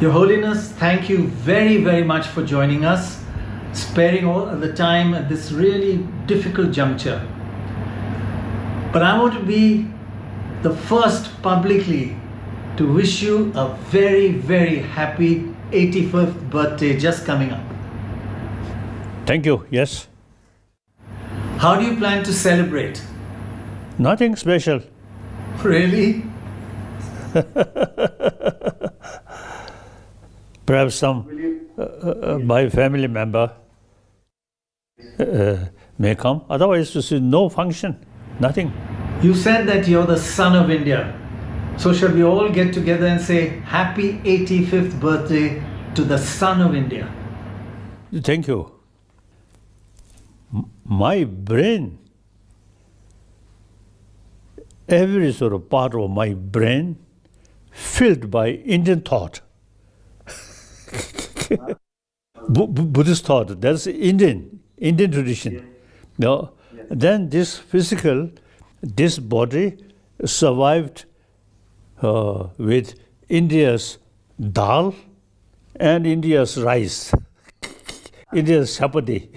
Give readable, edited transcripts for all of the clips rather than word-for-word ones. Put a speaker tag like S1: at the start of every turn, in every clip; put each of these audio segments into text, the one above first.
S1: Your Holiness, thank you very, very much for joining us, sparing all the time at this really difficult juncture. But I want to be the first publicly to wish you a very, very happy 85th birthday just coming up.
S2: Thank you, yes.
S1: How do you plan to celebrate?
S2: Nothing special.
S1: Really?
S2: Perhaps some my family member may come. Otherwise, this is no function, nothing.
S1: You said that you're the son of India. So shall we all get together and say happy 85th birthday to the son of India?
S2: Thank you. My brain, every sort of part of my brain filled by Indian thought. Buddhist thought, that's Indian tradition. No? Then this physical, this body survived with India's dal and India's rice, India's chapati.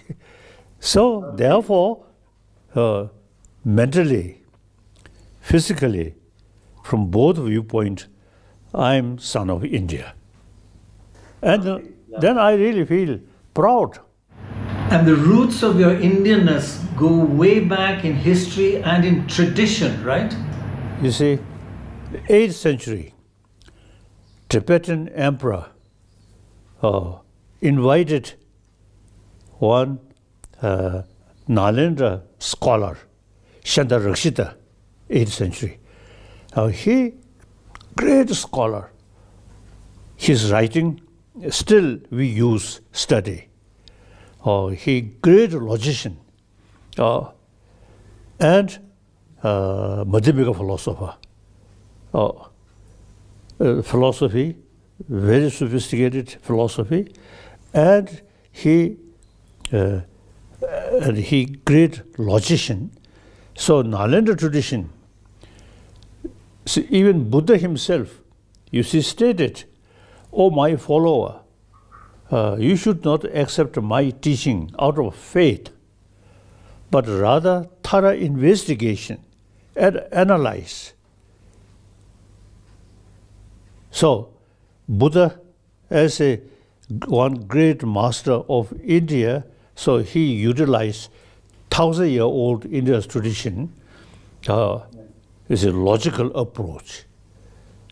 S2: So therefore, mentally, physically, from both viewpoints, I'm son of India. And then I really feel proud.
S1: And the roots of your Indianness go way back in history and in tradition, right?
S2: You see, the 8th century, Tibetan emperor invited one Nalendra scholar, Rakshita, 8th century. He, great scholar, his writing still we use, study. He great logician and Madhyamika philosopher. Philosophy, very sophisticated philosophy, and he great logician. So Nalanda tradition, so even Buddha himself, you see, stated, "Oh, my follower, you should not accept my teaching out of faith, but rather thorough investigation and analyze." So Buddha, as one great master of India, so he utilized 1,000-year-old India's tradition. Is a logical approach.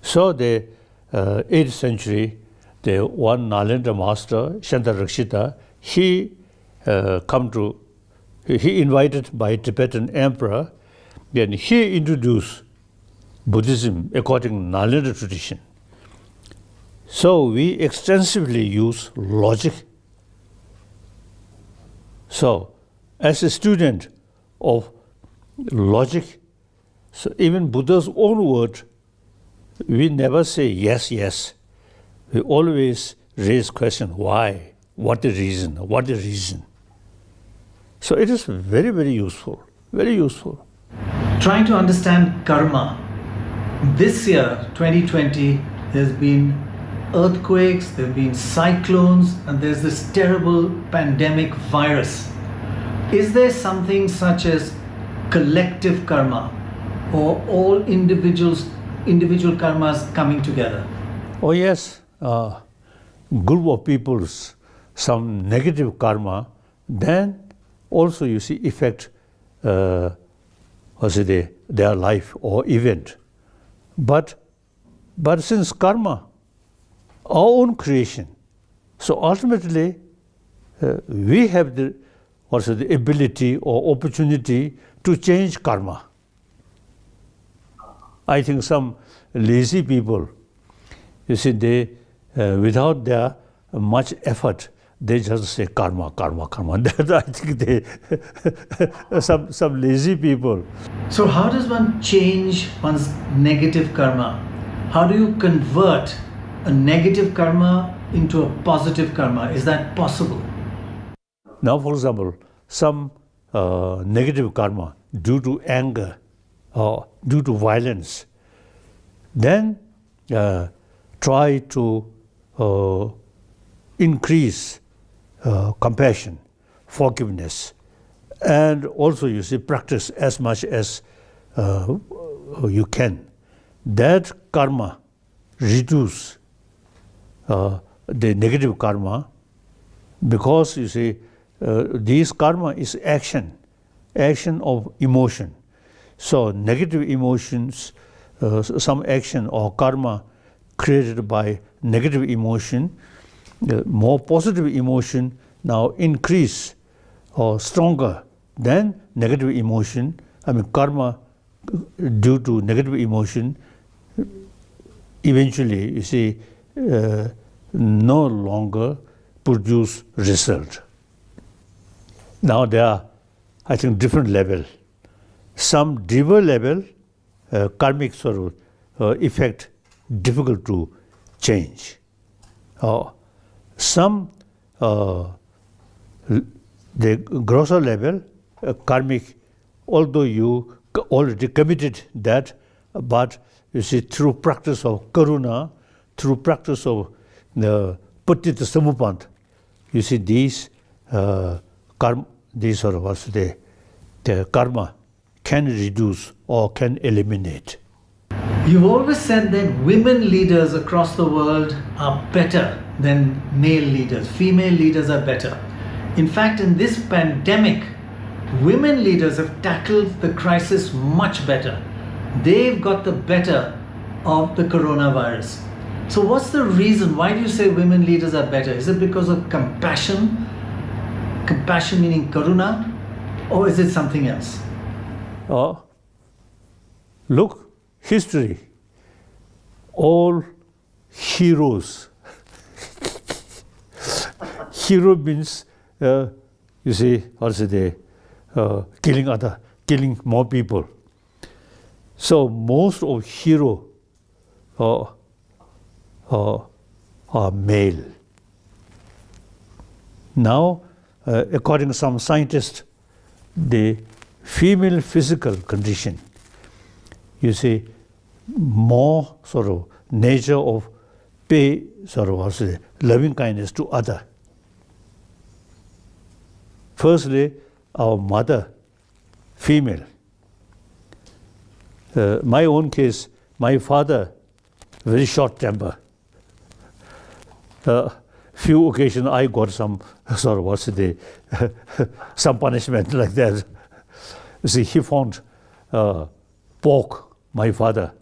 S2: So the 8th century, the one Nalanda master, Rakshita, he invited by Tibetan emperor, then he introduced Buddhism according to Nalanda tradition. So we extensively use logic. So as a student of logic, so even Buddha's own word, we never say yes, yes. We always raise question, why? What the reason? What the reason? So it is very, very useful, very useful.
S1: Trying to understand karma. This year, 2020, there's been earthquakes, there have been cyclones, and there's this terrible pandemic virus. Is there something such as collective karma, or all individual karmas coming together?
S2: Oh yes, group of people's some negative karma, then also you see affect their life or event. But since karma, our own creation, so ultimately we have the ability or opportunity to change karma. I think some lazy people, you see, they without their much effort, they just say karma, karma, karma. That I think they some lazy people.
S1: So how does one change one's negative karma? How do you convert a negative karma into a positive karma? Is that possible?
S2: Now, for example, some negative karma due to anger or due to violence, then try to increase compassion, forgiveness, and also you see practice as much as you can. That karma reduce the negative karma, because you see this karma is action of emotion. So negative emotions, some action or karma created by negative emotion, more positive emotion now increase or stronger than negative emotion. I mean karma due to negative emotion eventually you see no longer produce result. Now there are, I think, different level. Some deeper level karmic sort of effect difficult to change. Some the grosser level karmic, although you already committed that, but you see through practice of karuna, through practice of the patita samupant, you see these karma, these sort of what's the karma can reduce or can eliminate.
S1: You've always said that women leaders across the world are better than male leaders. Female leaders are better. In fact, in this pandemic, women leaders have tackled the crisis much better. They've got the better of the coronavirus. So what's the reason? Why do you say women leaders are better? Is it because of compassion? Compassion meaning karuna? Or is it something else?
S2: Look, history, all heroes. Hero means, you see, also they killing more people. So most of hero are male. Now, according to some scientists, the female physical condition, you see, more sort of nature of pay, sort of also loving kindness to other. Firstly, our mother, female. My own case, my father, very short temper. Few occasions I got some sort of what's the some punishment like that. You see, he found pork. My father,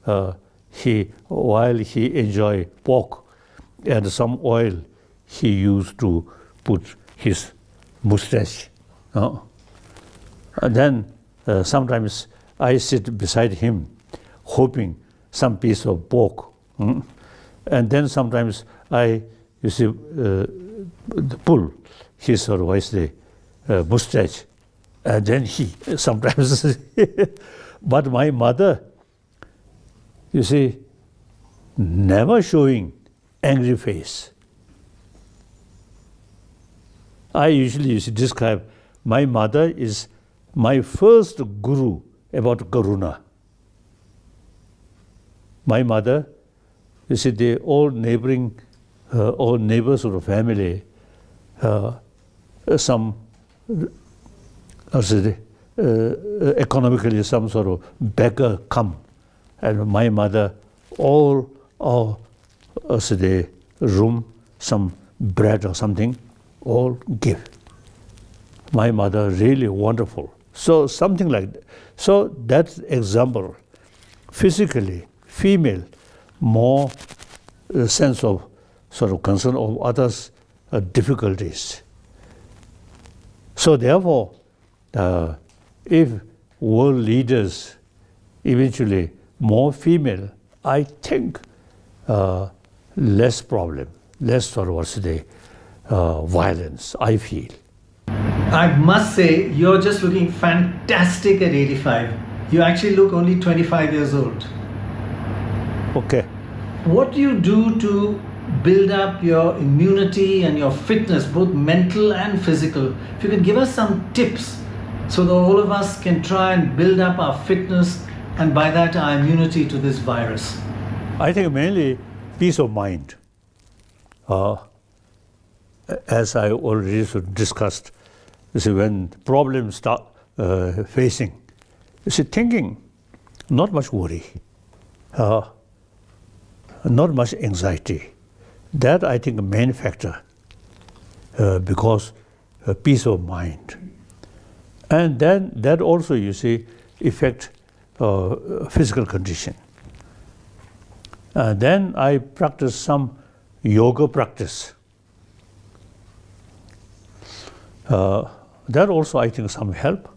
S2: while he enjoyed pork, and some oil he used to put his mustache. And then sometimes I sit beside him, hoping some piece of pork. And then sometimes I, you see, pull his sort of the mustache, and then he sometimes. But my mother, you see, never showing angry face. I usually used to describe my mother is my first guru about karuna. My mother, you see, they all neighboring, all neighbors of the family, some, economically some sort of beggar come, and my mother all the room, some bread or something, all give. My mother really wonderful. So something like that. So that's example. Physically, female, more sense of sort of concern of others' difficulties. So therefore, if world leaders eventually more female, I think less problem, less sort of what's the violence, I feel.
S1: I must say, you're just looking fantastic at 85. You actually look only 25 years old.
S2: Okay.
S1: What do you do to build up your immunity and your fitness, both mental and physical? If you can give us some tips so that all of us can try and build up our fitness and by that our immunity to this virus.
S2: I think mainly peace of mind. as I already discussed, you see, when problems start facing, you see, thinking, not much worry, not much anxiety. That, I think, a main factor, because peace of mind. And then that also, you see, affect physical condition. Then I practice some yoga practice. That also, I think, some help.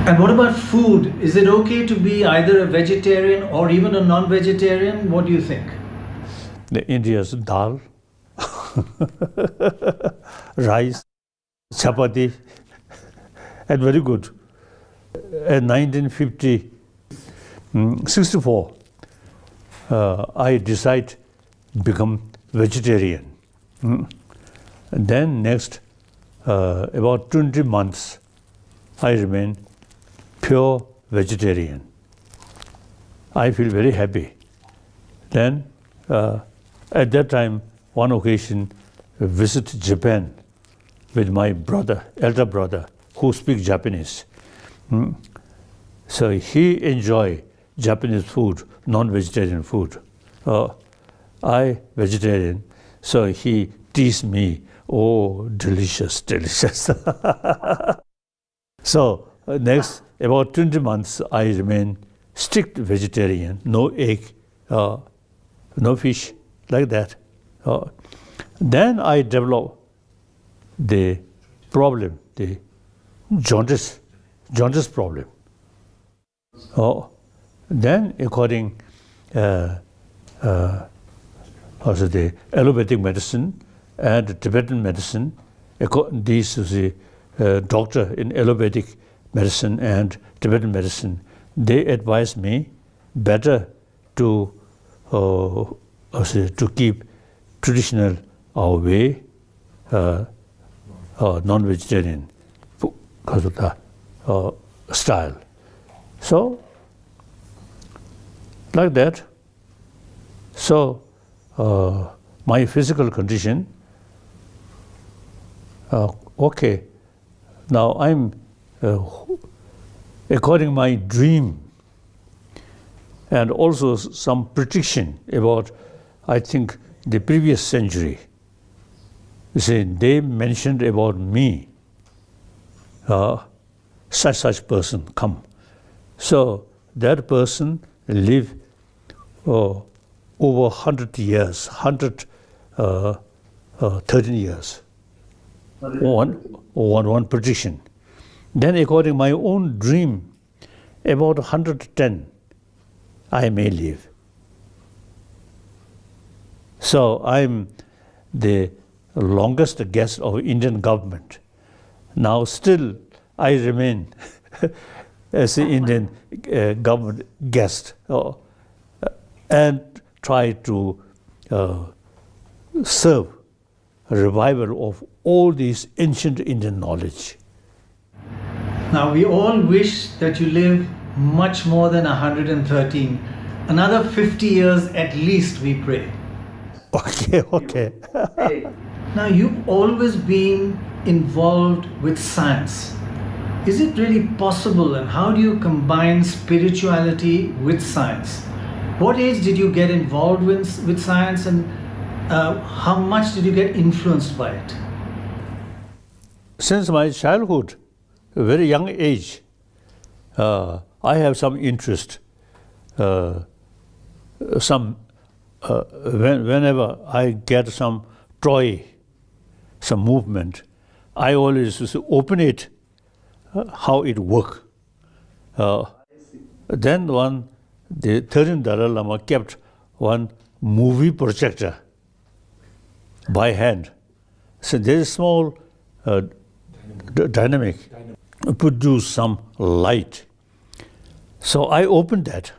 S1: And what about food? Is it okay to be either a vegetarian or even a non-vegetarian? What do you think?
S2: India's dal, rice, chapati, and very good. In 1964, I decided to become vegetarian. And then next, about 20 months, I remain pure vegetarian. I feel very happy. Then, at that time, one occasion, I visited Japan with my brother, elder brother, who speaks Japanese. So he enjoy Japanese food, non-vegetarian food. I vegetarian, so he teased me, oh, delicious, delicious. So next, about 20 months, I remain strict vegetarian, no egg, no fish, like that. Then I develop the problem, the jaundice problem. Then, according also the allopathic medicine and the Tibetan medicine, these is the doctor in allopathic medicine and Tibetan medicine, they advise me better to keep traditional our way, non-vegetarian style. So, like that. So, my physical condition, okay. Now I'm, according to my dream, and also some prediction about, I think, the previous century. You see, they mentioned about me, such person come. So that person live over 100 years, 113 years. One prediction. Then according to my own dream, about 110, I may live. So I'm the longest guest of Indian government. Now still I remain as an Indian government guest and try to serve a revival of all these ancient Indian knowledge.
S1: Now we all wish that you live much more than 113. Another 50 years at least, we pray.
S2: Okay.
S1: Now you've always been involved with science. Is it really possible, and how do you combine spirituality with science? What age did you get involved with science, and how much did you get influenced by it?
S2: Since my childhood, a very young age, I have some interest. Whenever I get some toy, some movement, I always open it, how it works. Then the 13th Dalai Lama kept one movie projector by hand. So there is small dynamic, produce some light. So I opened that.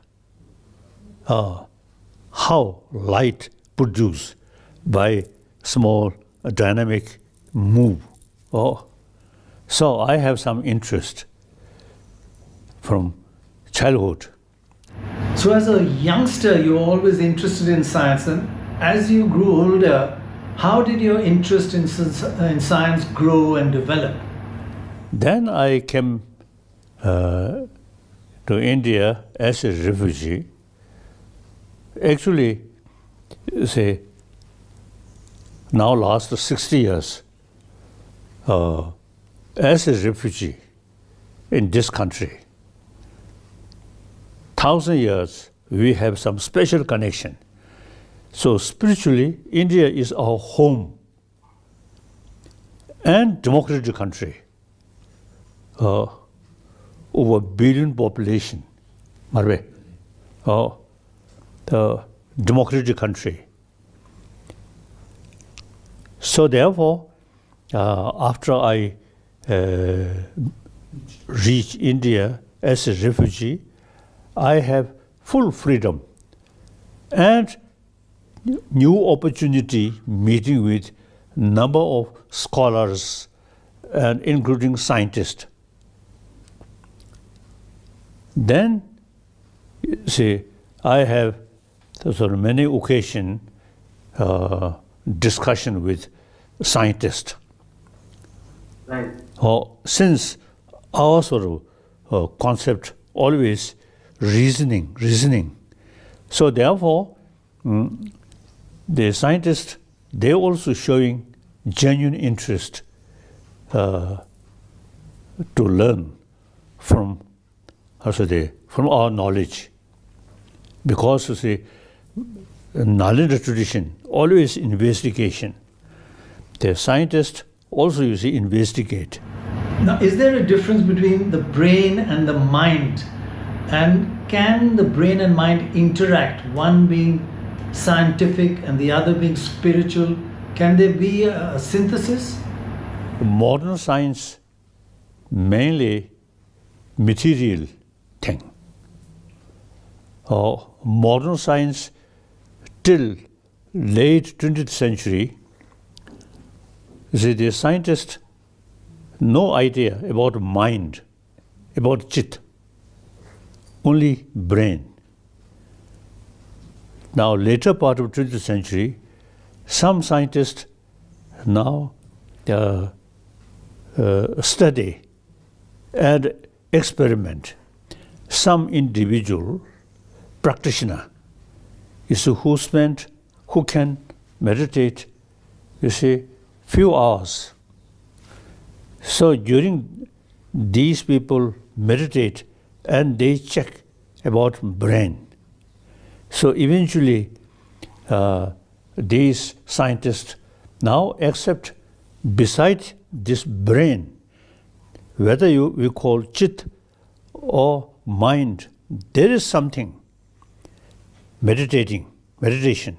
S2: How light produced by small dynamic move. So I have some interest from childhood.
S1: So as a youngster, you were always interested in science, and as you grew older, How did your interest in science grow and develop?
S2: Then I came to India as a refugee. Actually, say, now last 60 years as a refugee in this country. 1,000 years, we have some special connection. So spiritually, India is our home and democratic country. Over 1 billion population, Marve. The democratic country. So therefore, after I reached India as a refugee, I have full freedom and new opportunity meeting with number of scholars and including scientists. Then, see, I have sort of many occasions discussion with scientists.
S1: Right.
S2: Since our sort of concept always reasoning. So therefore, the scientists, they also showing genuine interest to learn from our knowledge. Because you see, knowledge tradition, always investigation. The scientists also, you see, investigate.
S1: Now, is there a difference between the brain and the mind? And can the brain and mind interact, one being scientific and the other being spiritual? Can there be a synthesis?
S2: Modern science, mainly material thing. Modern science till late 20th century, the scientists no idea about mind, about chit, only brain. Now later part of 20th century, some scientists now study and experiment. Some individual practitioner is who can meditate, you see, few hours. So during these people meditate and they check about brain. So eventually these scientists now accept beside this brain, whether we call chit or mind, there is something meditation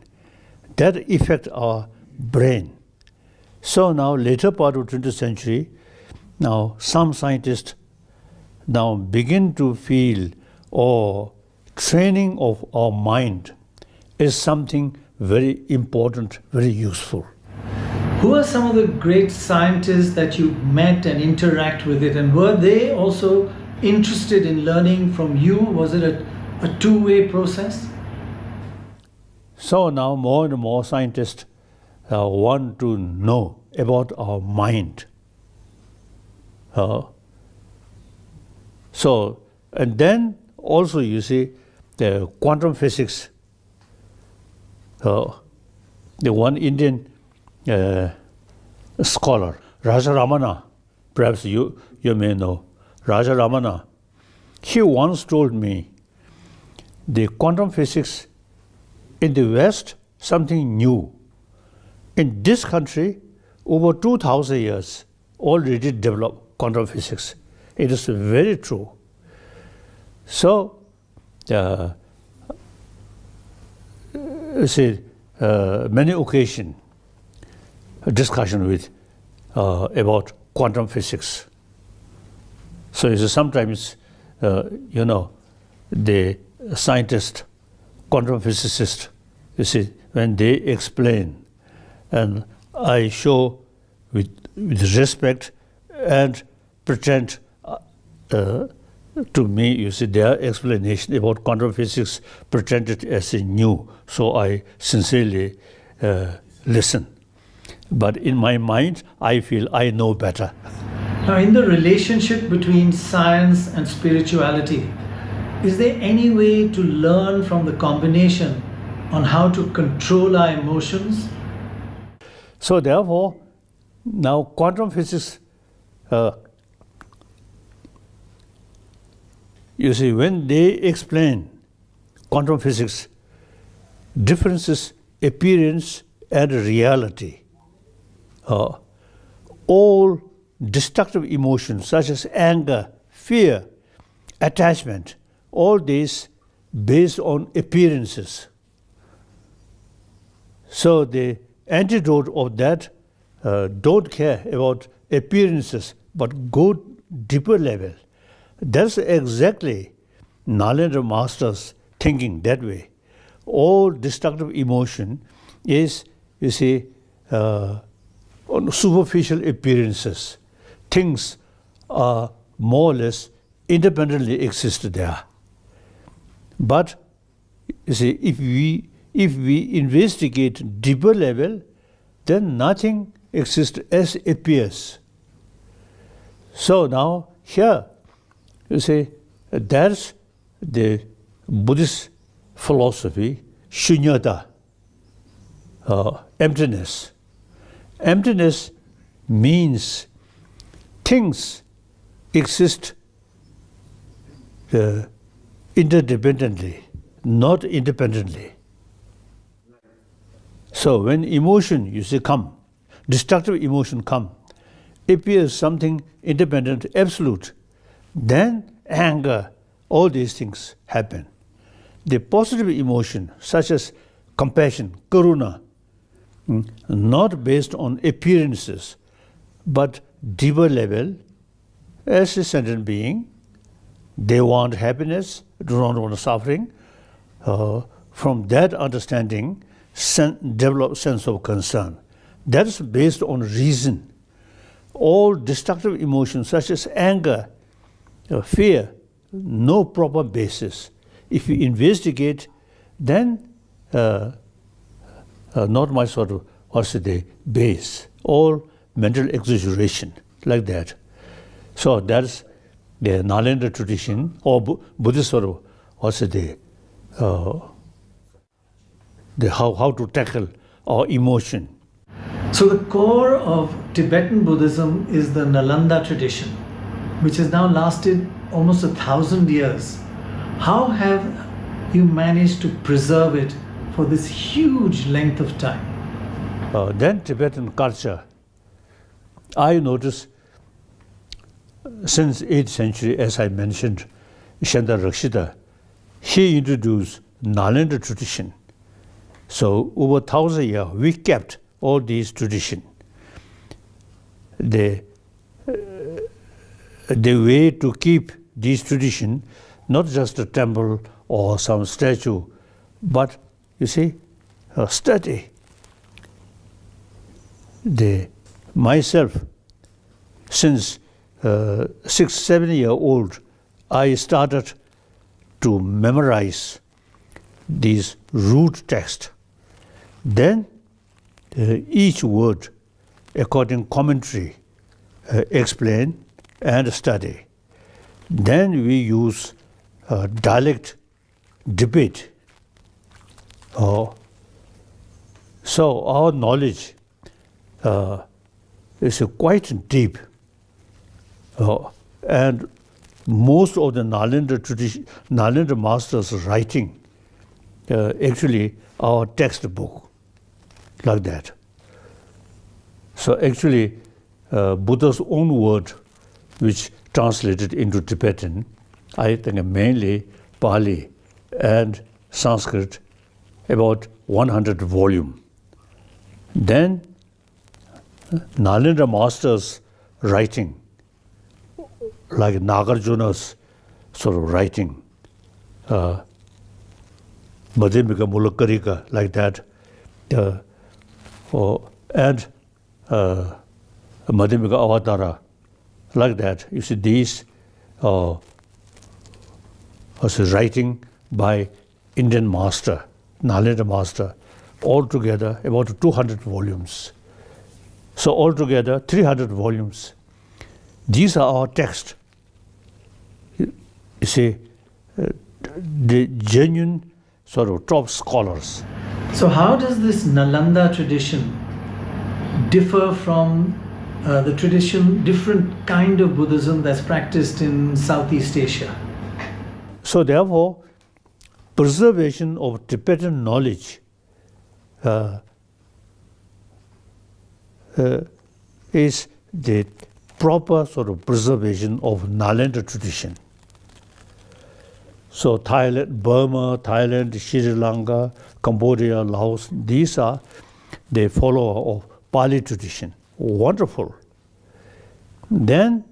S2: that affect our brain. So now later part of 20th century, now some scientists now begin to feel training of our mind is something very important, very useful.
S1: Who are some of the great scientists that you met and interact with it, and were they also interested in learning from you? Was it a two-way process?
S2: So now more and more scientists want to know about our mind. So, and then also you see the quantum physics. The one Indian scholar, Raja Ramana, perhaps you may know, Raja Ramana, he once told me the quantum physics in the West, something new. In this country, over 2,000 years already developed quantum physics. It is very true. So, many occasions, discussion with about quantum physics. So sometimes, the scientist, quantum physicist, when they explain, and I show with respect and pretend to me, their explanation about quantum physics pretended as a new, so I sincerely listen. But in my mind, I feel I know better.
S1: Now, in the relationship between science and spirituality, is there any way to learn from the combination on how to control our emotions?
S2: So therefore, now quantum physics, you see, when they explain quantum physics, differences, appearance, and reality, all destructive emotions such as anger, fear, attachment, all these based on appearances. So the antidote of that, don't care about appearances, but go deeper level. That's exactly Nalendra Master's thinking that way. All destructive emotion is, you see, on superficial appearances. Things are more or less independently exist there. But you see, if we investigate deeper level, then nothing exists as appears. So now here, you see, that's the Buddhist philosophy, shunyata, emptiness. Emptiness means things exist interdependently, not independently. So when emotion, you see, come, destructive emotion come, appears something independent, absolute, then anger, all these things happen. The positive emotion, such as compassion, karuna, not based on appearances, but deeper level, as a sentient being, they want happiness, do not want suffering. From that understanding, develop sense of concern. That is based on reason. All destructive emotions such as anger, fear, no proper basis. If you investigate, then not much sort of, what's the base, all mental exaggeration, like that. So that's the Nalendra tradition, or Buddhist sort of, what's the how to tackle our emotion.
S1: So the core of Tibetan Buddhism is the Nalanda tradition, which has now lasted almost 1,000 years. How have you managed to preserve it for this huge length of time?
S2: Then Tibetan culture, I noticed since 8th century, as I mentioned, Shanda Rakshita, he introduced Nalendra tradition. So over 1,000 years, we kept all these tradition. The way to keep these tradition, not just a temple or some statue, but you see, study. Myself, since 6-7 years old, I started to memorize these root text. Then each word, according commentary, explain and study. Then we use dialect debate. So our knowledge is quite deep. And most of the Nalendra tradition, Nalendra masters writing, actually our textbook, like that. So actually, Buddha's own word, which translated into Tibetan, I think mainly Pali and Sanskrit, about 100 volume. Then Nalendra masters writing, like Nagarjuna's sort of writing, Madhyamika Mulakarika, like that, and Madhyamika Avatara, like that. You see, these was writing by Indian master, Nalendra master, altogether about 200 volumes. So altogether 300 volumes. These are our texts. You see, the genuine sort of top scholars.
S1: So how does this Nalanda tradition differ from the tradition, different kind of Buddhism that's practiced in Southeast Asia?
S2: So therefore, preservation of Tibetan knowledge is the proper sort of preservation of Nalanda tradition. So Thailand, Burma, Thailand, Sri Lanka, Cambodia, Laos, these are the follower of Pali tradition. Wonderful. Then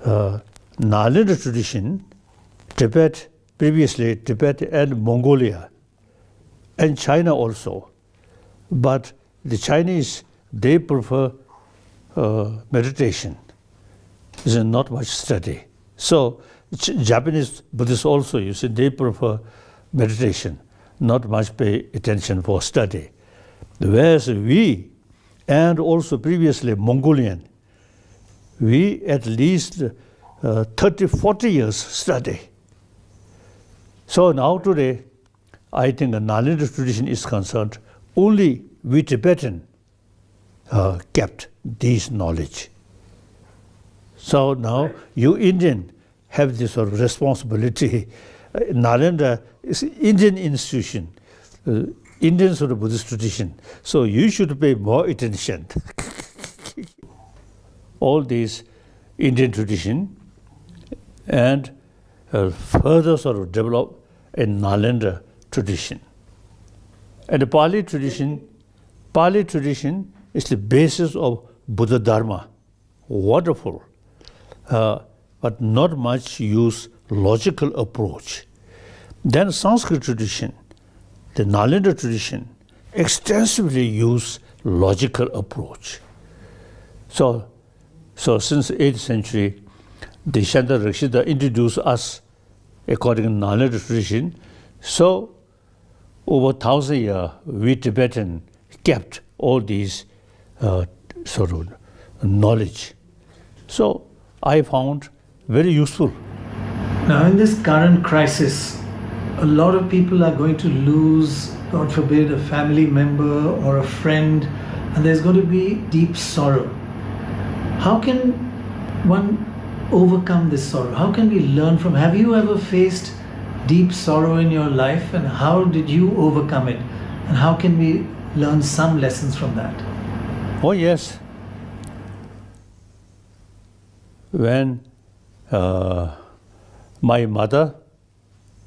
S2: Nalanda tradition, Tibet, previously Tibet and Mongolia, and China also. But the Chinese, they prefer meditation. There's not much study. So Japanese Buddhists also, you see, they prefer meditation, not much pay attention for study. Whereas we, and also previously Mongolian, we at least 30, 40 years study. So now today, I think the Nalanda tradition is concerned, only we Tibetan kept this knowledge. So now you Indian have this sort of responsibility. Nalanda is an Indian institution, Indian sort of Buddhist tradition. So you should pay more attention. All these Indian tradition and further sort of develop a Nalanda tradition. And the Pali tradition is the basis of Buddha Dharma. Wonderful. But not much use logical approach. Then Sanskrit tradition, the Nalanda tradition, extensively use logical approach. So since 8th century, the Shanta Rakshita introduced us according to Nalanda tradition. So over 1,000 years, we Tibetan kept all these sort of knowledge. So I found very useful.
S1: Now in this current crisis, a lot of people are going to lose, God forbid, a family member or a friend, and there's going to be deep sorrow. How can one overcome this sorrow? How can we learn from? Have you ever faced deep sorrow in your life, and how did you overcome it? And how can we learn some lessons from that?
S2: Oh yes. When my mother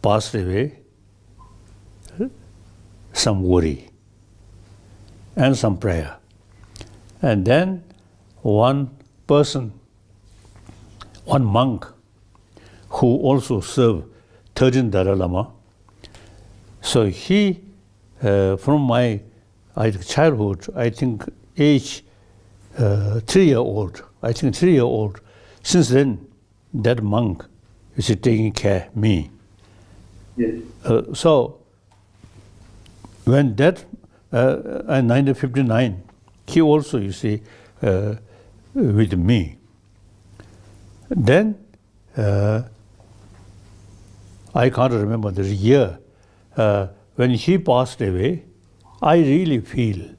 S2: passed away, some worry and some prayer. And then one person, one monk who also served 13th Dalai Lama, so he, from my childhood, I think age 3-year-old, since then that monk is taking care of me.
S1: Yes.
S2: So when that, in 1959, he also, you see, with me. Then I can't remember the year. When he passed away, I really feel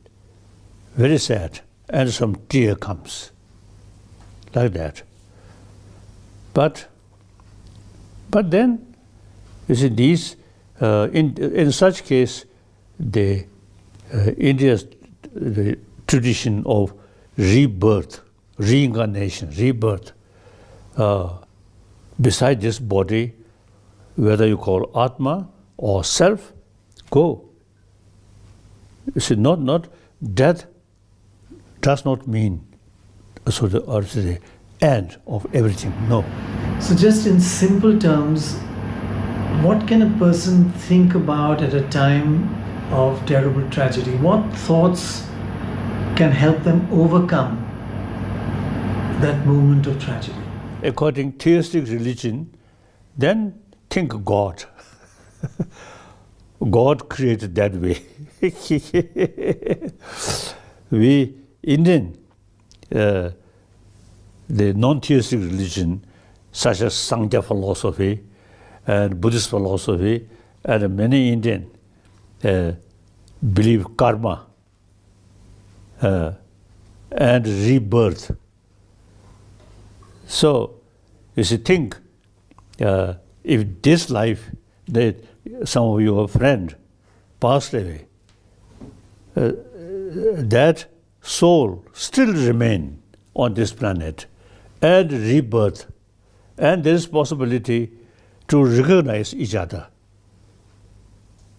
S2: very sad, and some tear comes, like that. But then, you see, these in such case, the India's the tradition of rebirth, reincarnation, rebirth. Beside this body, whether you call Atma or self, go. You see, not death does not mean so the end of everything. No.
S1: So just in simple terms, what can a person think about at a time of terrible tragedy? What thoughts can help them overcome that moment of tragedy?
S2: According to theistic religion, then think God. God created that way. We Indian, the non-theistic religion, such as Sankhya philosophy and Buddhist philosophy, and many Indian believe karma and rebirth. So, you see, think if this life that some of your friend passed away, that soul still remain on this planet and rebirth, and there is possibility to recognize each other.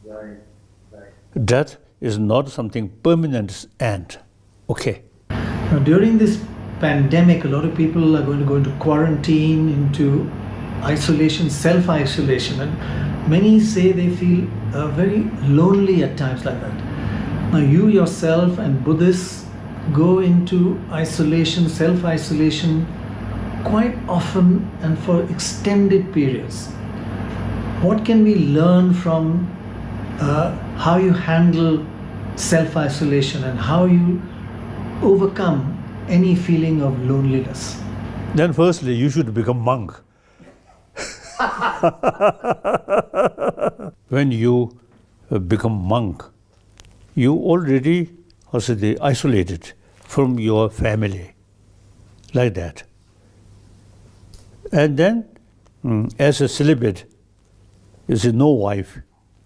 S3: Right.
S2: Death is not something permanent end. Okay.
S1: Now, during this pandemic, a lot of people are going to go into quarantine, into isolation, self-isolation, and many say they feel very lonely at times like that. Now, you yourself and Buddhists go into isolation, self-isolation quite often and for extended periods. What can we learn from how you handle self-isolation and how you overcome any feeling of loneliness?
S2: Then firstly, you should become monk. When you become monk, you already isolated from your family, like that. And then, as a celibate, you see, no wife,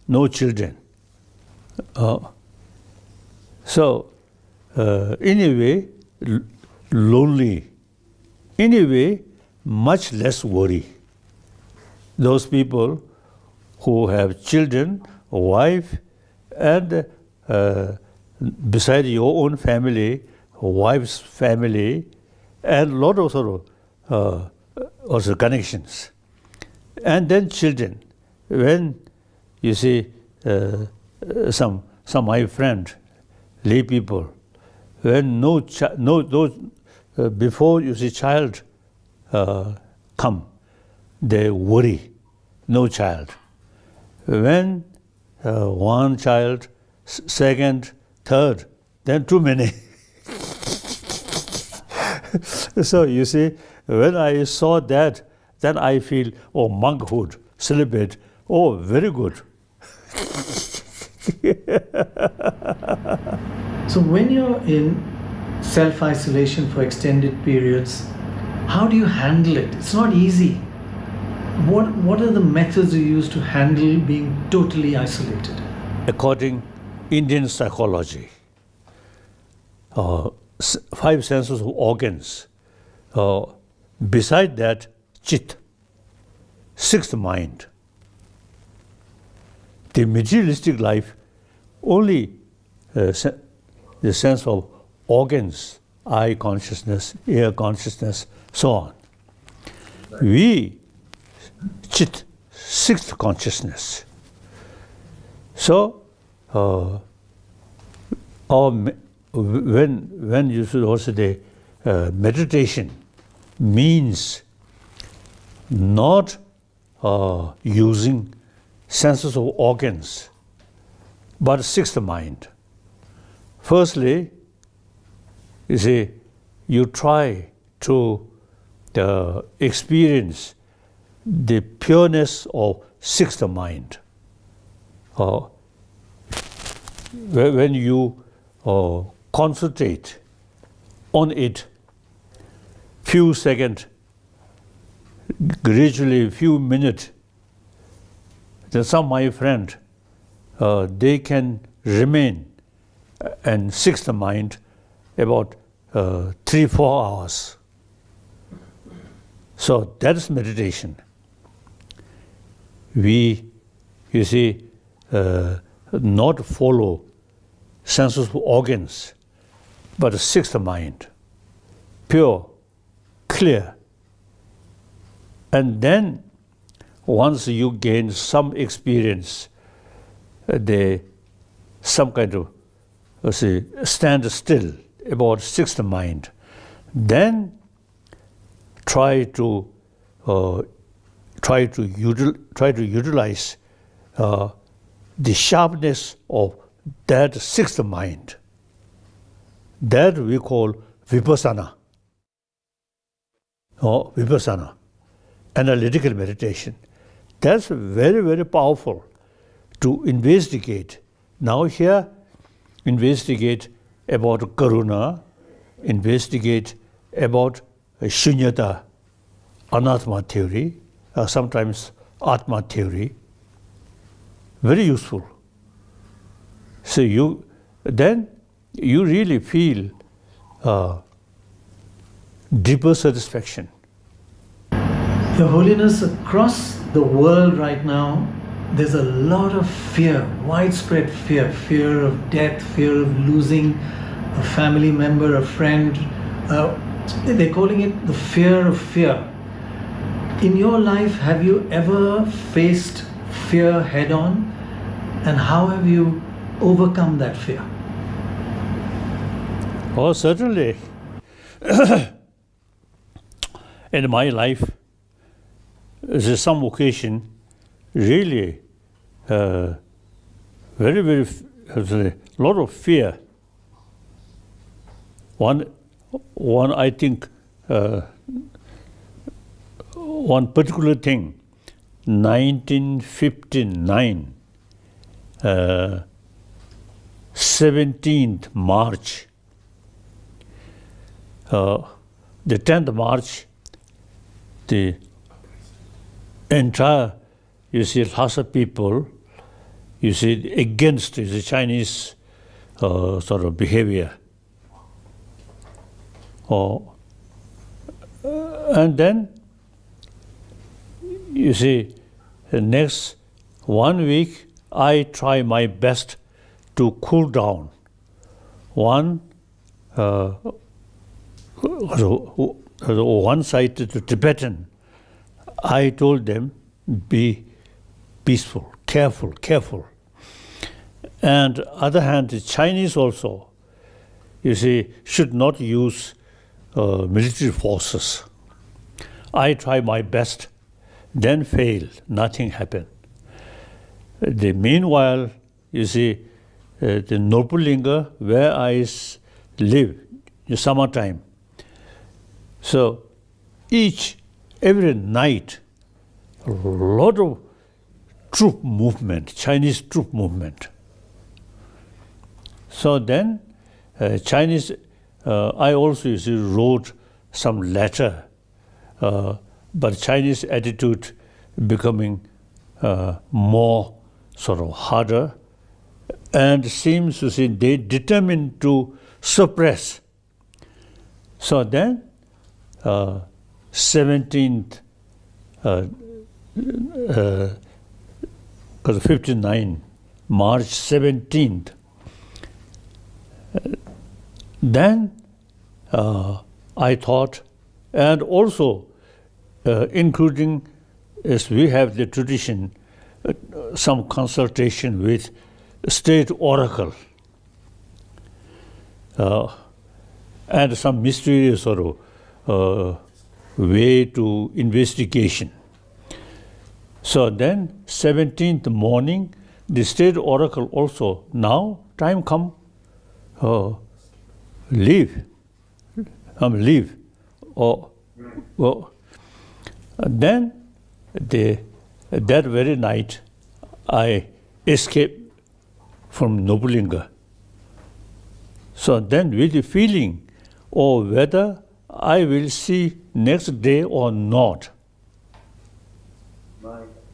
S2: no children. So, in a way, lonely. In a way, much less worry. Those people who have children, a wife, and beside your own family, wife's family, and a lot of also connections. And then children. When you see some my friend, lay people, when before you see child come, they worry, no child. When one child, second, third, then too many. So you see, when I saw that, then I feel, oh, monkhood, celibate, oh, very good.
S1: So when you're in self-isolation for extended periods, how do you handle it? It's not easy. What are the methods you use to handle being totally isolated?
S2: According Indian psychology, 5 senses of organs. Beside that, chit, 6th mind. The materialistic life, only the sense of organs, eye consciousness, ear consciousness, so on. We, chit, 6th consciousness. So, when you should also say meditation means not using senses of organs, but 6th mind. Firstly, you see, you try to experience the pureness of 6th mind. When you concentrate on it, few seconds, gradually few minutes, then some my friend, they can remain in 6th mind about 3-4 hours. So that is meditation. We, you see, not follow senses of organs, but 6th mind, pure, clear. And then once you gain some experience, some kind of stand still about 6th mind, then try to utilize the sharpness of that 6th mind. That we call vipassana, or vipassana, analytical meditation. That's very, very powerful to investigate. Now here, investigate about karuna, investigate about shunyata, anatma theory, sometimes atma theory. Very useful. So then you really feel deeper satisfaction.
S1: Your Holiness, across the world right now, there's a lot of fear, widespread fear, fear of death, fear of losing a family member, a friend. They're calling it the fear of fear. In your life, have you ever faced fear head on? And how have you overcome that fear?
S2: Oh, certainly. In my life, there's some occasion, really, very, very, a lot of fear. One, I think, one particular thing, 1959, 17th March, the 10th March, the entire, you see, Lhasa people, you see, against the Chinese sort of behavior. And then, you see, the next 1 week, I try my best to cool down. One side, the Tibetan, I told them, be peaceful, careful. And other hand, the Chinese also, you see, should not use military forces. I try my best, then fail, nothing happened. Meanwhile, you see, the Norpulinga, where I live, in summertime. So every night, a lot of troop movement, Chinese troop movement. So then, Chinese, I also wrote some letter, but Chinese attitude becoming more sort of harder, and seems to see they determined to suppress. So then, 17th, 59, March 17th, then I thought, and also including, as we have the tradition, some consultation with state oracle, and some mysterious sort of way to investigation. So then, 17th morning, the state oracle also, now time come, leave. Then, that very night, I escaped from Norpulinga. So then, with the feeling, whether I will see next day or not.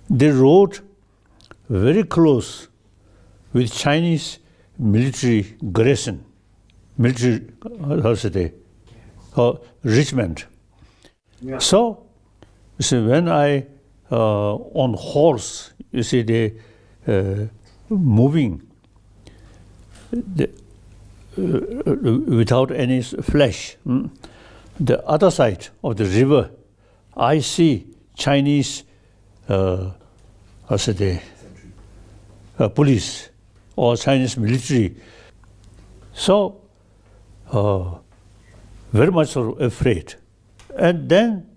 S2: They rode very close with Chinese military garrison, military, regiment. Yeah. So when I on horse, you see they moving without any flesh. The other side of the river, I see Chinese police or Chinese military. So very much sort of afraid. And then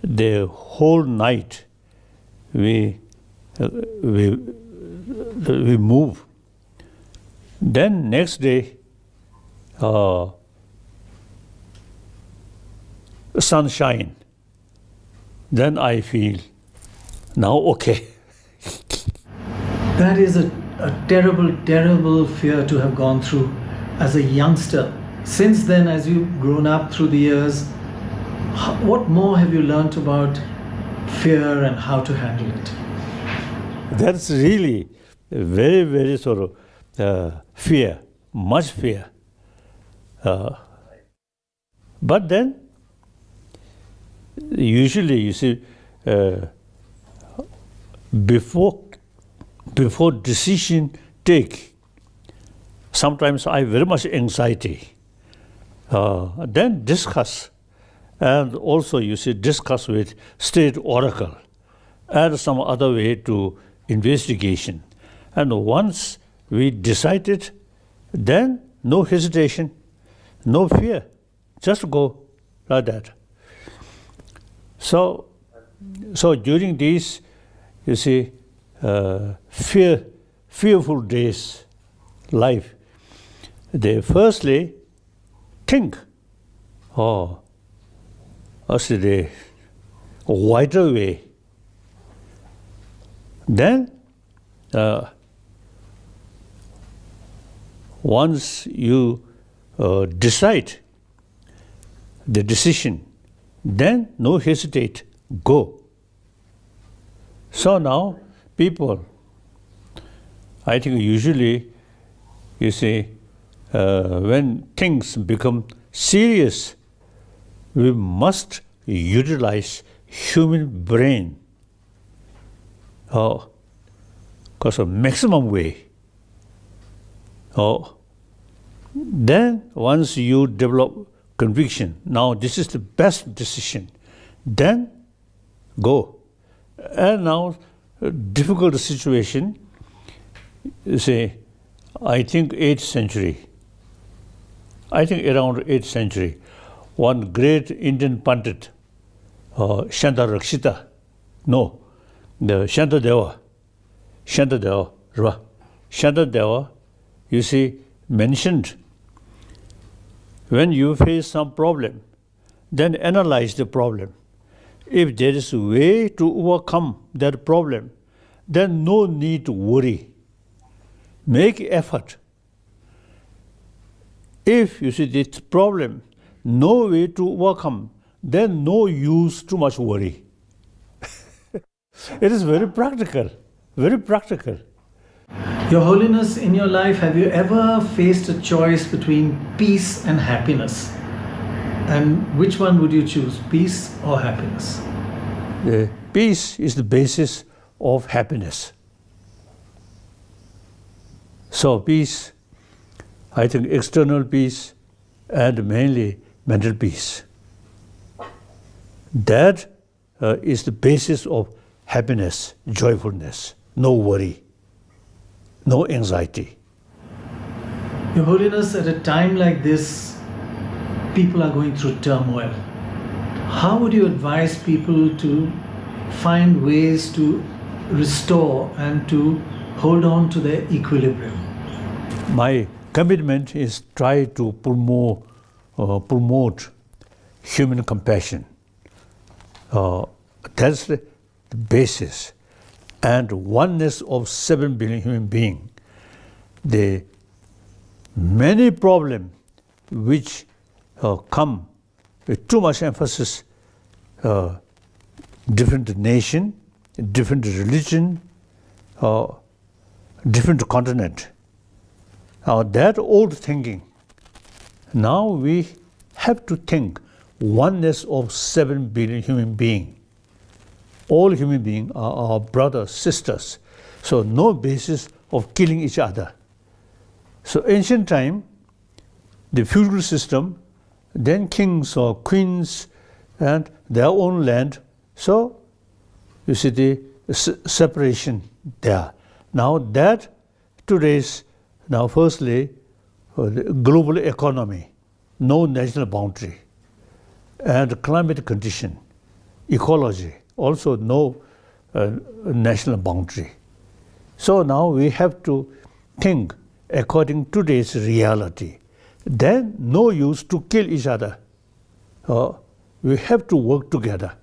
S2: the whole night we move. Then next day, sunshine, then I feel now okay.
S1: That is a terrible, terrible fear to have gone through as a youngster. Since then, as you've grown up through the years, what more have you learnt about fear and how to handle it?
S2: That's really a very, very sort of fear, much fear. But then, usually, you see, before decision take, sometimes I have very much anxiety. Then discuss, and also you see discuss with state oracle, and some other way to investigation. And once we decided, then no hesitation, no fear, just go like that. So during these, you see, fearful days, life, they firstly think, what's the wider way. Then, once you decide the decision, then no hesitate, go. So now people, I think usually, you see, when things become serious, we must utilize human brain because of maximum way. Then once you develop conviction, now this is the best decision, then go. And now difficult situation, you say, I think 8th century, I think around 8th century, one great Indian Pandit, Shanta Rakshita, the Shantadeva, you see, mentioned, when you face some problem, then analyze the problem. If there is a way to overcome that problem, then no need to worry. Make effort. If you see this problem, no way to overcome, then no use too much worry. It is very practical, very practical.
S1: Your Holiness, in your life, have you ever faced a choice between peace and happiness? And which one would you choose, peace or happiness?
S2: Peace is the basis of happiness. So peace, I think external peace and mainly mental peace. That is the basis of happiness, joyfulness, no worry, no anxiety.
S1: Your Holiness, at a time like this, people are going through turmoil. How would you advise people to find ways to restore and to hold on to their equilibrium?
S2: My commitment is try to promote human compassion. That's the basis. And oneness of 7 billion human beings. The many problems which come with too much emphasis, different nation, different religion, different continent. Now that old thinking, now we have to think oneness of 7 billion human beings. All human beings are our brothers, sisters. So no basis of killing each other. So ancient time, the feudal system, then kings or queens and their own land. So you see the separation there. Now that today's, now firstly, the global economy, no national boundary, and climate condition, ecology, also no national boundary. So now we have to think according to today's reality. then no use to kill each other. We have to work together.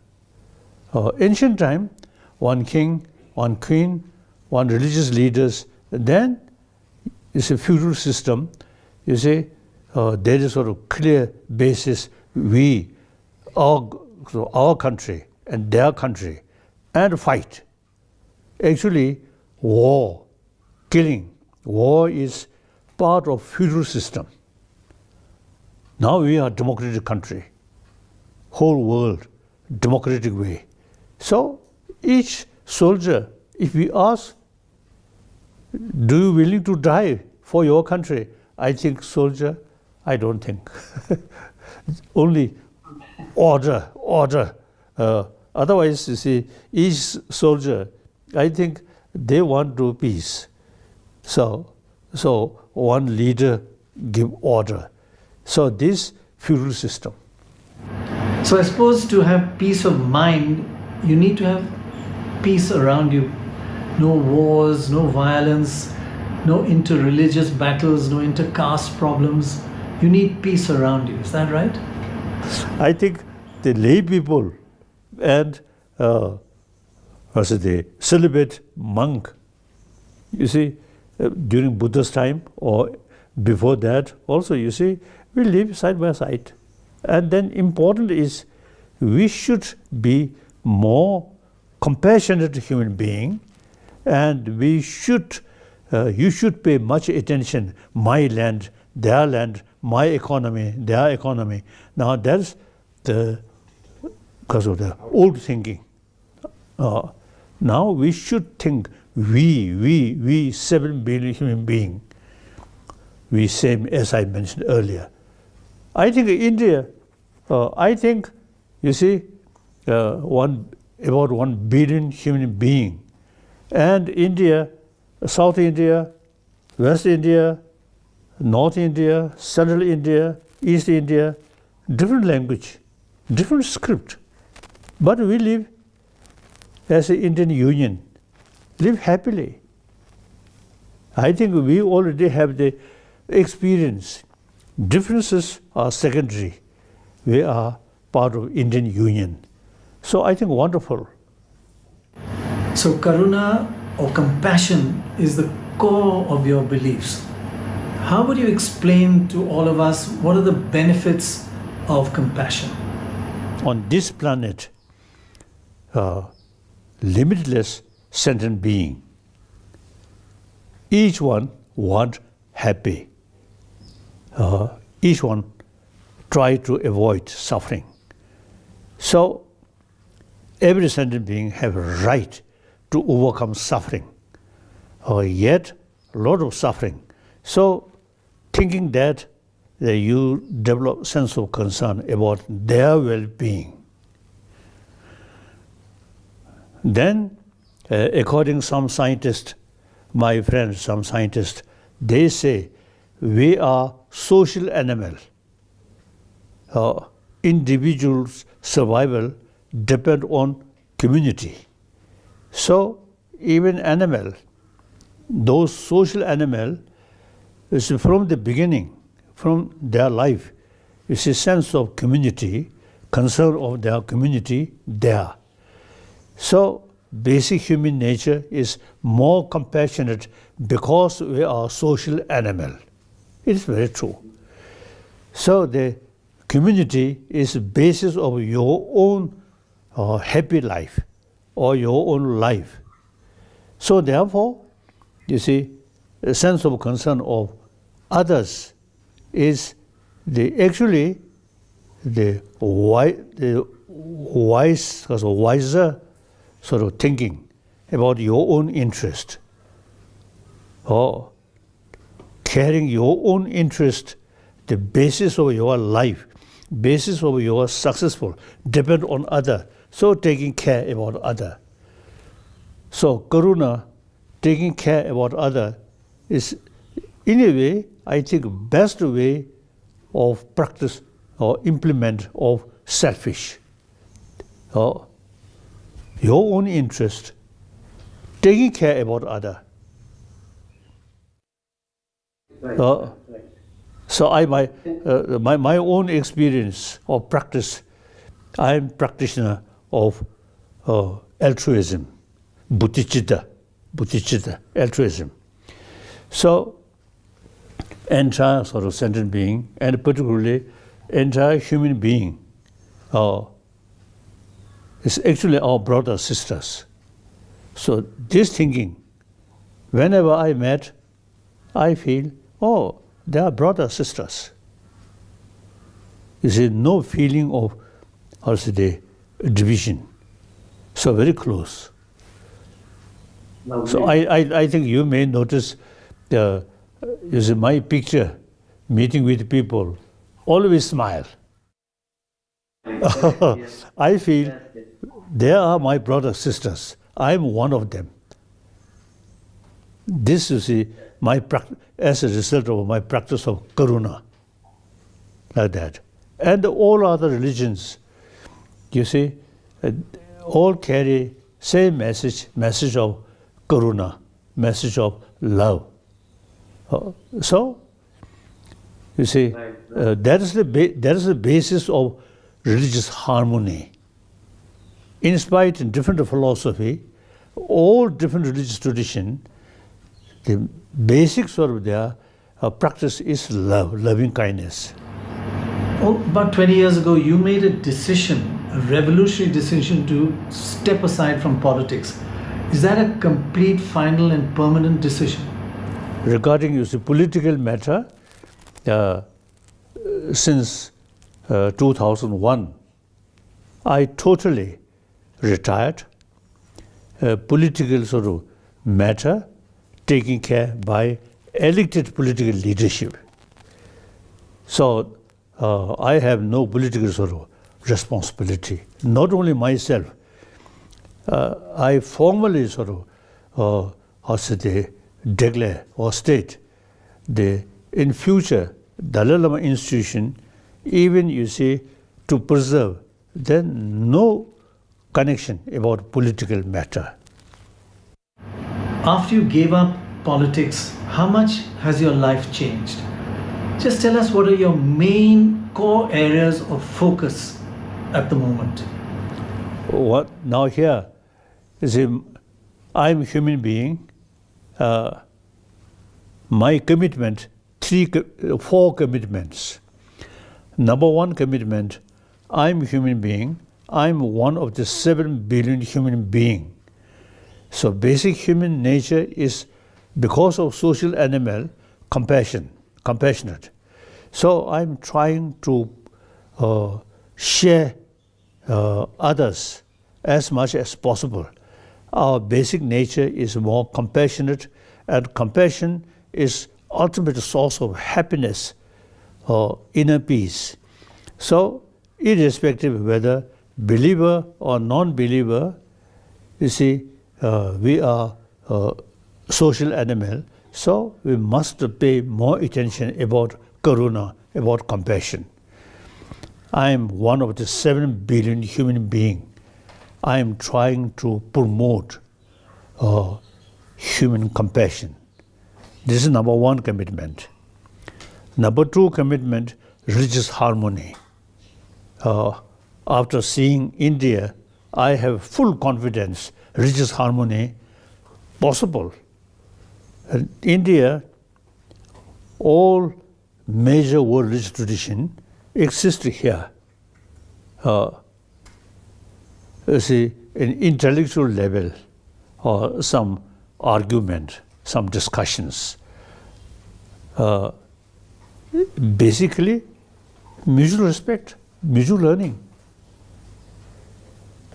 S2: Ancient time, one king, one queen, one religious leaders, then it's a feudal system. You see, there is sort of clear basis, our country and their country, and fight. Actually, war, killing, war is part of feudal system. Now we are a democratic country, whole world, democratic way. So each soldier, if we ask, do you willing to die for your country? I think soldier, I don't think. Only order. Otherwise, you see, each soldier, I think they want to peace. So one leader give order. So this feudal system.
S1: So I suppose to have peace of mind, you need to have peace around you. No wars, no violence, no inter-religious battles, no inter-caste problems. You need peace around you. Is that right?
S2: I think the lay people and the celibate monk, you see, during Buddha's time or before that also, you see, we live side by side. And then important is we should be more compassionate human being, and we should, you should pay much attention, my land, their land, my economy, their economy. Now that's because of the old thinking. Now we should think we 7 billion human beings, we same as I mentioned earlier. I think India, you see, about 1 billion human beings, and India, South India, West India, North India, Central India, East India, different language, different script. But we live as an Indian Union, live happily. I think we already have the experience. Differences are secondary. We are part of Indian Union. So I think wonderful.
S1: So karuna or compassion is the core of your beliefs. How would you explain to all of us what are the benefits of compassion?
S2: On this planet, limitless sentient being, each one want happy. Each one try to avoid suffering. So every sentient being have a right to overcome suffering. Yet a lot of suffering. So thinking that you develop sense of concern about their well-being. Then, according to some scientists, my friends, some scientists, they say we are social animal. Individuals' survival depend on community. So even animal, those social animal, is from the beginning, from their life, it's a sense of community, concern of their community there. So basic human nature is more compassionate because we are social animal. It is very true. So the community is the basis of your own happy life or your own life. So therefore, you see, a sense of concern of others is actually the wiser sort of thinking about your own interest, or carrying your own interest, the basis of your life, basis of your successful, depend on other. So taking care about other. So karuna, taking care about other, is in a way, I think, best way of practice or implement of selfish. Your own interest, taking care about other. So my own experience of practice, I am practitioner of altruism, bodhicitta, altruism. So entire sort of sentient being, and particularly entire human being, is actually our brothers, sisters. So this thinking, whenever I met, I feel, oh, they are brothers, sisters. You see, no feeling of, how to say, division. So very close. So I think you may notice, you see, my picture, meeting with people, always smile. I feel they are my brothers, sisters. I'm one of them. This, you see, as a result of my practice of karuna, like that. And all other religions, you see, all carry same message of karuna, message of love. So, you see, that is the basis of religious harmony. In spite of different philosophy, all different religious tradition, the basic sort of their practice is love, loving kindness.
S1: Oh, about 20 years ago, you made a decision, a revolutionary decision to step aside from politics. Is that a complete, final and permanent decision?
S2: Regarding, you see, political matter, since 2001, I totally retired. Political sort of matter taken care by elected political leadership. So I have no political sort of responsibility. Not only myself, I formally sort of, declare or state in future Dalai Lama institution, even you see, to preserve, then no connection about political matter.
S1: After you gave up politics, how much has your life changed? Just tell us, what are your main core areas of focus at the moment?
S2: What now here is I'm a human being. My commitment, 4 commitments. Number 1 commitment, I'm a human being. I'm one of the 7 billion human beings. So basic human nature is, because of social animal, compassionate. So I'm trying to share others as much as possible. Our basic nature is more compassionate, and compassion is ultimate source of happiness or inner peace. So irrespective of whether believer or non-believer, you see, we are social animal, so we must pay more attention about karuna, about compassion. I am one of the 7 billion human beings. I am trying to promote human compassion. This is number 1 commitment. Number 2 commitment, religious harmony. After seeing India, I have full confidence religious harmony possible. In India, all major world religious tradition exist here. You see, an intellectual level, or some argument, some discussions. Basically, mutual respect, mutual learning.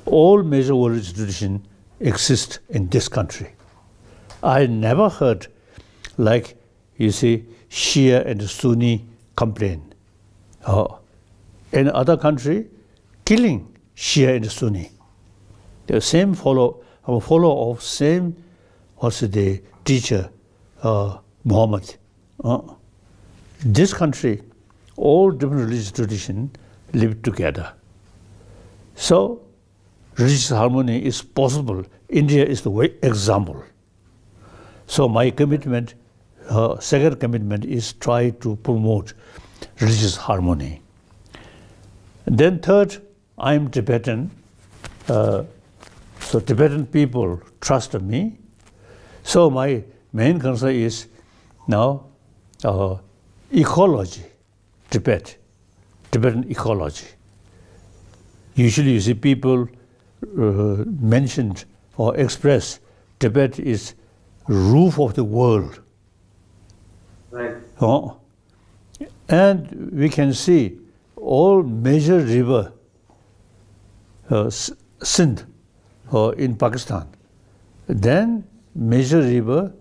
S2: All major world religious tradition exist in this country. I never heard, like you see, Shia and Sunni complain. In other country, killing Shia and Sunni. The same follow of same, also the teacher, Muhammad. This country, all different religious traditions live together. So religious harmony is possible. India is the example. So my commitment, second commitment is try to promote religious harmony. Then third, I am Tibetan, so Tibetan people trust me. So my main concern is now ecology, Tibetan ecology. Usually you see people mentioned or express Tibet is roof of the world.
S3: Right.
S2: And we can see all major river, Sindh in Pakistan, then major river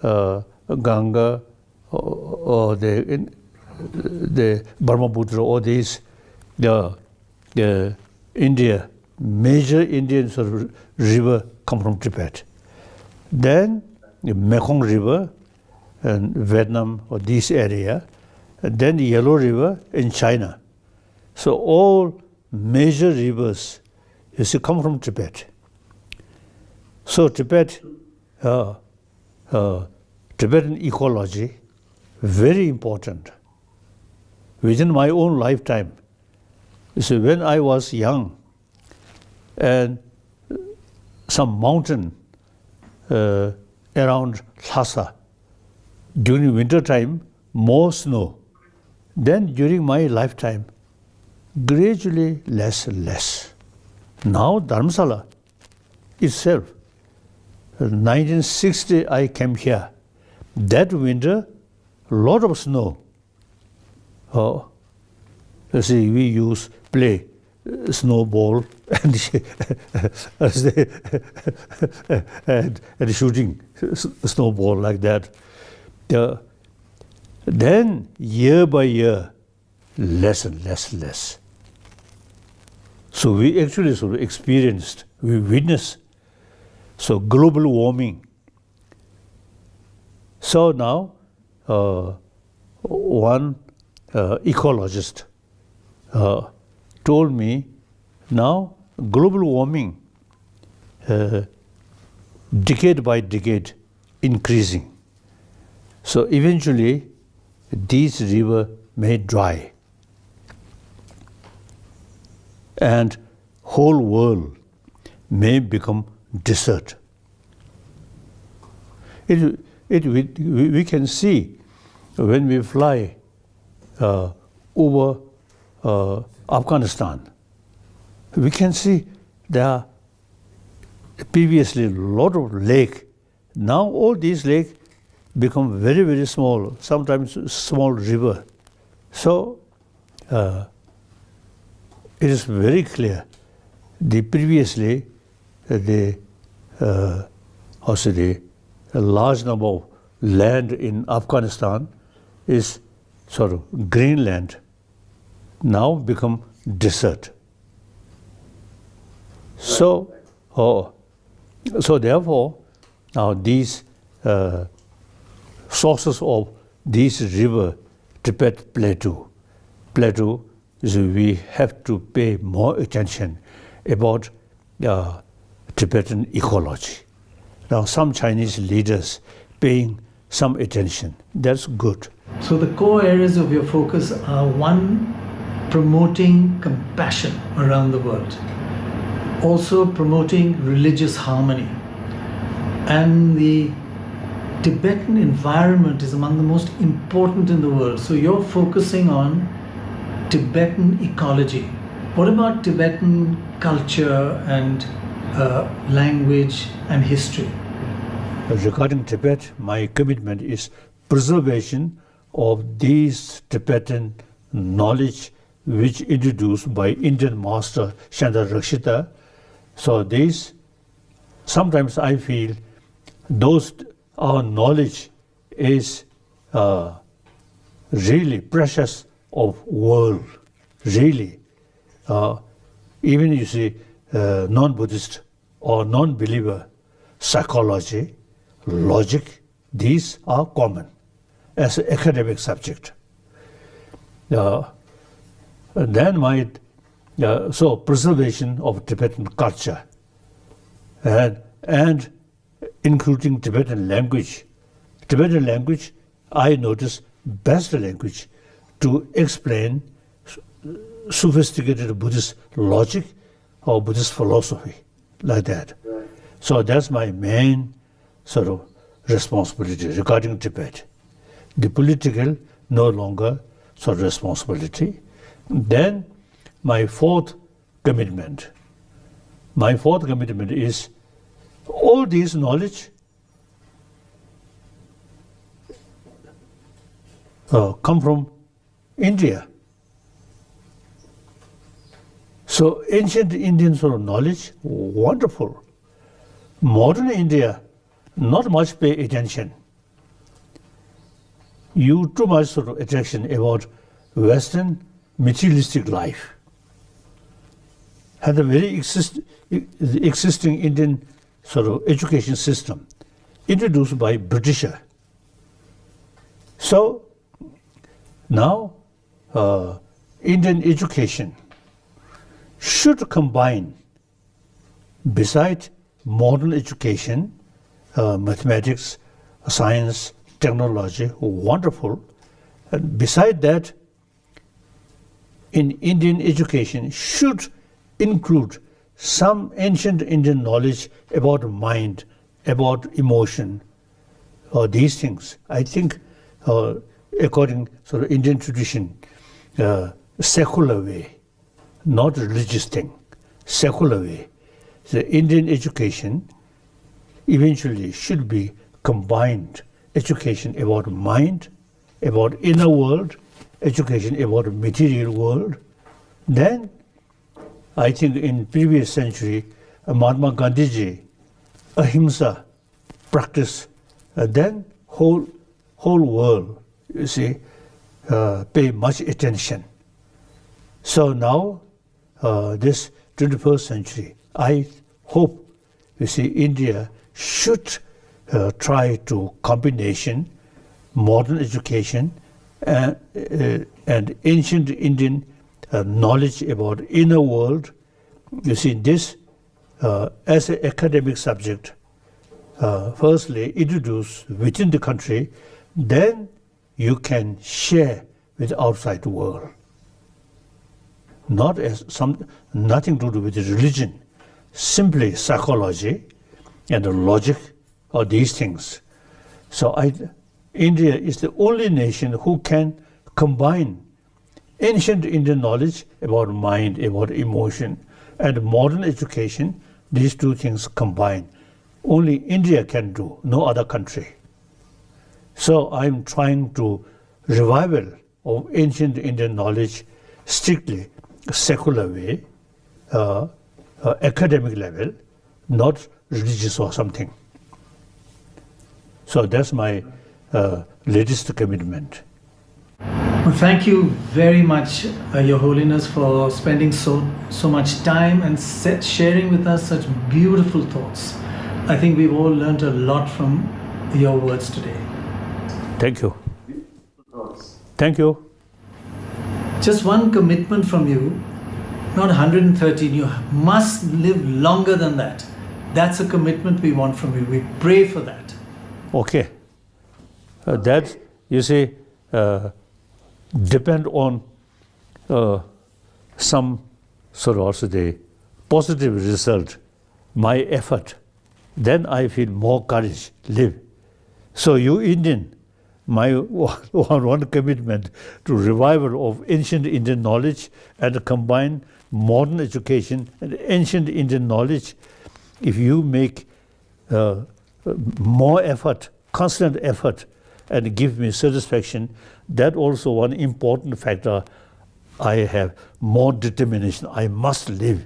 S2: Ganga or the Brahmaputra, or these the India, major Indian sort of river come from Tibet. Then the Mekong River in Vietnam or this area, and then the Yellow River in China. So all major rivers you see come from Tibet. So Tibet, Tibetan ecology, very important. Within my own lifetime, so when I was young, and some mountain around Lhasa, during winter time, more snow. Then during my lifetime, gradually less and less. Now Dharamsala itself, 1960 I came here. That winter, lot of snow. You see, we play snowball and and shooting snowball like that. Then year by year, less and less and less. So we actually sort of experienced, we witnessed, so global warming. So now, one ecologist told me, now global warming, decade by decade, increasing. So eventually, these rivers may dry, and whole world may become desert. We can see when we fly over Afghanistan, we can see there are previously a lot of lake. Now all these lakes become very, very small, sometimes small river. So it is very clear. Previously, a large number of land in Afghanistan is sort of green land, now become desert. So therefore, now these sources of this river, Tibet Plateau, so we have to pay more attention about Tibetan ecology. Now some Chinese leaders paying some attention. That's good.
S1: So the core areas of your focus are: one, promoting compassion around the world, also promoting religious harmony, and the Tibetan environment is among the most important in the world. So you're focusing on Tibetan ecology. What about Tibetan culture and language and history?
S2: Regarding Tibet, my commitment is preservation of these Tibetan knowledge which introduced by Indian master Chandra Rakshita. So these, sometimes I feel those our knowledge is really precious of world, really. Even you see non-Buddhist or non-believer, psychology, logic, these are common as an academic subject. Then so preservation of Tibetan culture and including Tibetan language. Tibetan language I notice best language to explain sophisticated Buddhist logic or Buddhist philosophy, like that.
S3: Right.
S2: So that's my main sort of responsibility regarding Tibet. The political no longer sort of responsibility. Then my fourth commitment is all this knowledge come from India. So ancient Indian sort of knowledge, wonderful. Modern India, not much pay attention. You too much sort of attention about Western materialistic life. And the very existing Indian sort of education system introduced by Britisher. So now Indian education should combine, beside modern education, mathematics, science, technology, wonderful. And beside that, in Indian education should include some ancient Indian knowledge about mind, about emotion, these things. I think according to the Indian tradition, secular way, not religious thing, secular way. The Indian education eventually should be combined education about mind, about inner world, education about material world. Then I think in previous century, Mahatma Gandhiji, ahimsa practice, then whole world, you see, pay much attention. So now, this 21st century, I hope, you see, India should try to combination modern education and ancient Indian knowledge about inner world. You see, this as an academic subject, firstly introduce within the country, then you can share with the outside world. Not as nothing to do with religion, simply psychology and the logic of these things. So India is the only nation who can combine ancient Indian knowledge about mind, about emotion, and modern education. These two things combined. Only India can do, no other country. So I'm trying to revival of ancient Indian knowledge strictly secular way, academic level, not religious or something. So that's my latest commitment.
S1: Well, thank you very much, Your Holiness, for spending so much time and sharing with us such beautiful thoughts. I think we've all learned a lot from your words today.
S2: Thank you.
S3: Thoughts.
S2: Thank you.
S1: Just one commitment from you, not 113, you must live longer than that. That's a commitment we want from you. We pray for that.
S2: Okay. That, you see, depend on some sort of also the positive result, my effort. Then I feel more courage, live. So you Indian, my one commitment to revival of ancient Indian knowledge and combine modern education and ancient Indian knowledge. If you make more effort, constant effort, and give me satisfaction, that also one important factor. I have more determination. I must live.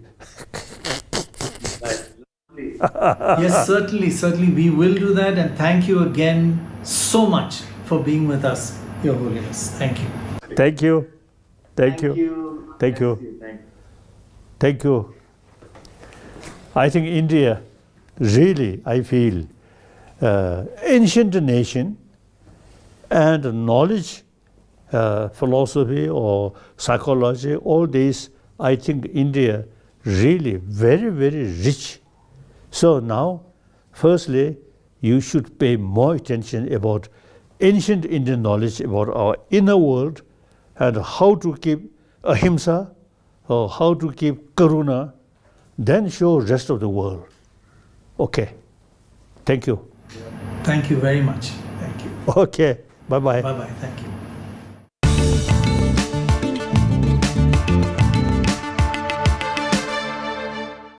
S1: Yes, certainly we will do that, and thank you again so much for being with us, Your Holiness. Thank you.
S2: Thank you. Thank you. Thank you. Thank you. I think India, really, I feel, ancient nation and knowledge, philosophy or psychology, all these, I think India really very, very rich. So now, firstly, you should pay more attention about ancient Indian knowledge about our inner world and how to keep ahimsa or how to keep karuna, then show rest of the world. Okay. Thank you.
S1: Thank you very much. Thank you.
S2: Okay. Bye-bye.
S1: Bye bye. Thank you.